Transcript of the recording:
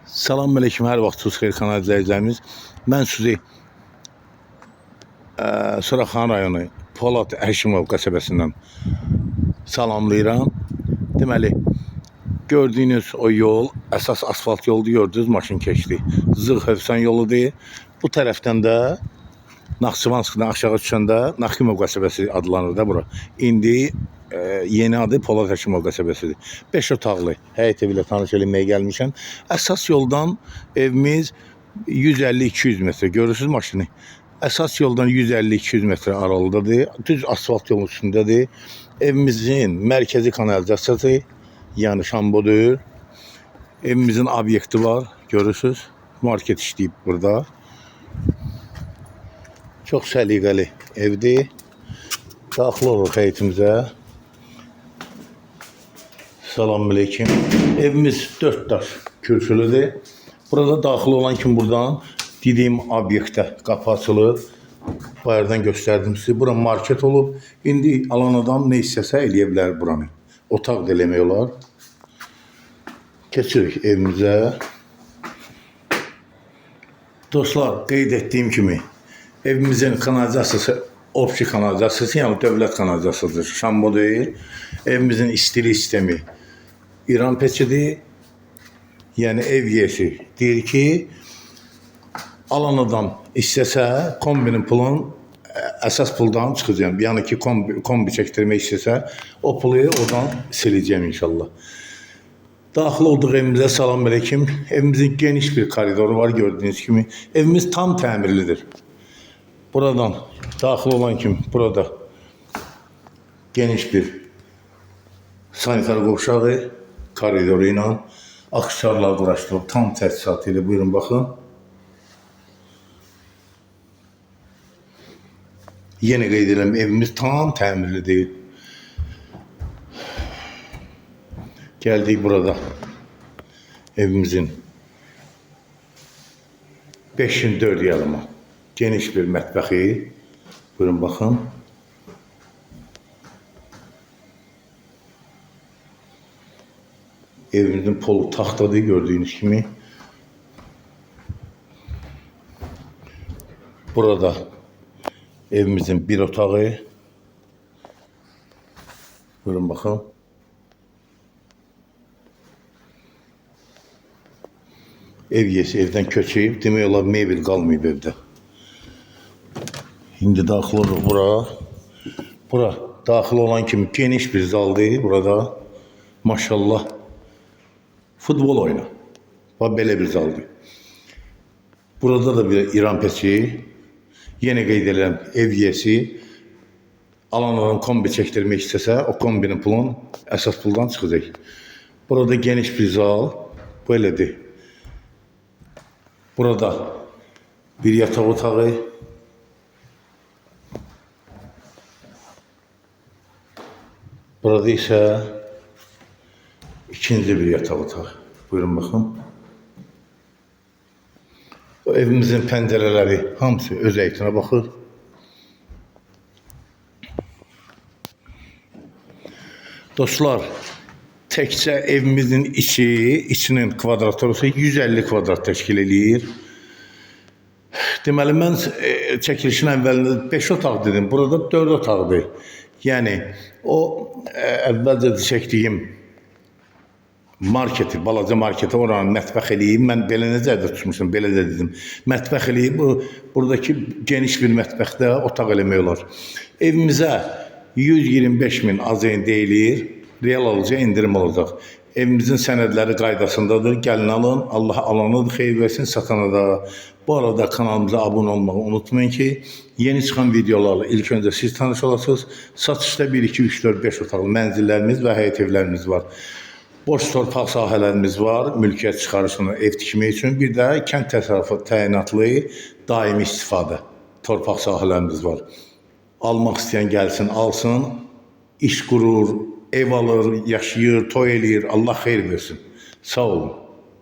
Salamünaleyküm, hər vaxtınız xeyir kanal izləyicilərimiz. Mən sizi Suraxanı rayonu Polad Həşimov qəsəbəsindən salamlayıram. Deməli, gördüyünüz o yol, əsas asfalt yoldu, gördünüz, maşın keçdi. Zığ-Hövsan yoludur. Bu tərəfdən də Naxçıvanskdan aşağı düşəndə Naximov qəsəbəsi adlanır da bura. İndi yeni adı Polad Həşimov qəsəbəsidir. 5 otaqlı həyət evi ilə tanış eləməyə gəlmişəm. Əsas yoldan evimiz 150-200 metre. Görürsünüz maşını. Əsas yoldan 150-200 metre aralıdadır. Düz asfalt yolun üstündədir. Evimizin mərkəzi kanalizasiyası, yəni şambodur. Evimizin obyekti var. Görürsünüz. Market işləyib burada. Çox səliqəli evdir. Daxil oluruq həyətimizə. Salamünaleyküm. Evimiz 4 daş kürsülüdür. Burada daxil olan kim buradan dediyim obyektə qapı açılır. Bayırdan göstərdim size. Bura market olub. İndi alan adam ne istəsə eləyə bilər buranı. Otaq da eləmək olar. Keçirik evimizə. Dostlar, qeyd etdiyim kimi evimizin kanalizasiyası opsi kanalizasiyası, yəni dövlət kanalizasiyasıdır. Şambo deyil. Evimizin istili sistemi İran peçidir. Yəni ev yiyəsi deyir ki, alan adam istəsə kombinin pulun əsas puldan çıxacağım. Yəni ki, kombi çəkdirmək istəsə o pulu oradan siləcəm inşallah. Daxil olduq evimizə. Salamünaleyküm. Evimizin geniş bir koridoru var gördüğünüz kimi. Evimiz tam təmirlidir. Buradan daxil olan kim burada geniş bir sanitar qovşağı koridoru ilə aksesuarlar quraşdırılıb tam təchizatı ilə. Buyurun baxın. Yeni qeyd edirəm, evimiz tam təmirlidir. Gəldik burada evimizin 5-4 yalıma geniş bir mətbəxi. Buyurun baxın. Evimizin polu taxtadır gördüğünüz kimi. Burada evimizin bir otağı. Buyurun baxın. Ev yiyəsi evdən köçəyib. Demək olar mebel qalmayıb evdə. İndi daxil oluruq bura. Bura daxil olan kimi geniş bir zaldır. Burada maşallah futbol oyna. Bax belə bir zaldır. Burada da bir İran peçi. Yeni qeyd edirəm, ev yiyəsi alan adam kombi çəkdirmək istəsə o kombinin pulun əsas puldan çıxacaq. Burada geniş bir zal. Belədir. Burada bir yataq otağı. Burada isə ikinci bir yataq otağı. Buyurun baxın. O evimizin pəncərələri hamısı öz əytinə baxır. Dostlar, təkcə evimizin içinin kvadratorosu 150 kvadrat təşkil edir. Deməli, mən çəkilişin əvvəlində 5 otaq dedim. Burada 4 otaqdır. Yəni, o əvvəlcə çəkdiyim marketi, balaca marketi oranın mətbəx eləyib. Mən belə necədə tutmuşum, belə də dedim. Mətbəx eləyib, buradakı geniş bir mətbəxdə otaq eləmək olar. Evimizə 125.000 azayın deyilir. Real alıcıya indirim olacaq. Evimizin sənədləri qaydasındadır. Gəlin alın. Allah alanı da xeyir versin, satana da. Bu arada kanalımıza abunə olmağı unutmayın ki, yeni çıxan videolarla ilk öncə siz tanış olasınız. Satışda 1, 2, 3, 4, 5 otaqlı mənzillərimiz və həyət evlərimiz var. Boş torpaq sahələrimiz var, mülkiyyət çıxarışını ev tikmək üçün. Bir də kənd təsərrüfatı təyinatlı daimi istifadə torpaq sahələrimiz var. Almaq istəyən gəlsin, alsın, iş qurur, ev alır, yaşayır, toy eləyir. Allah xeyir versin. Sağ olun.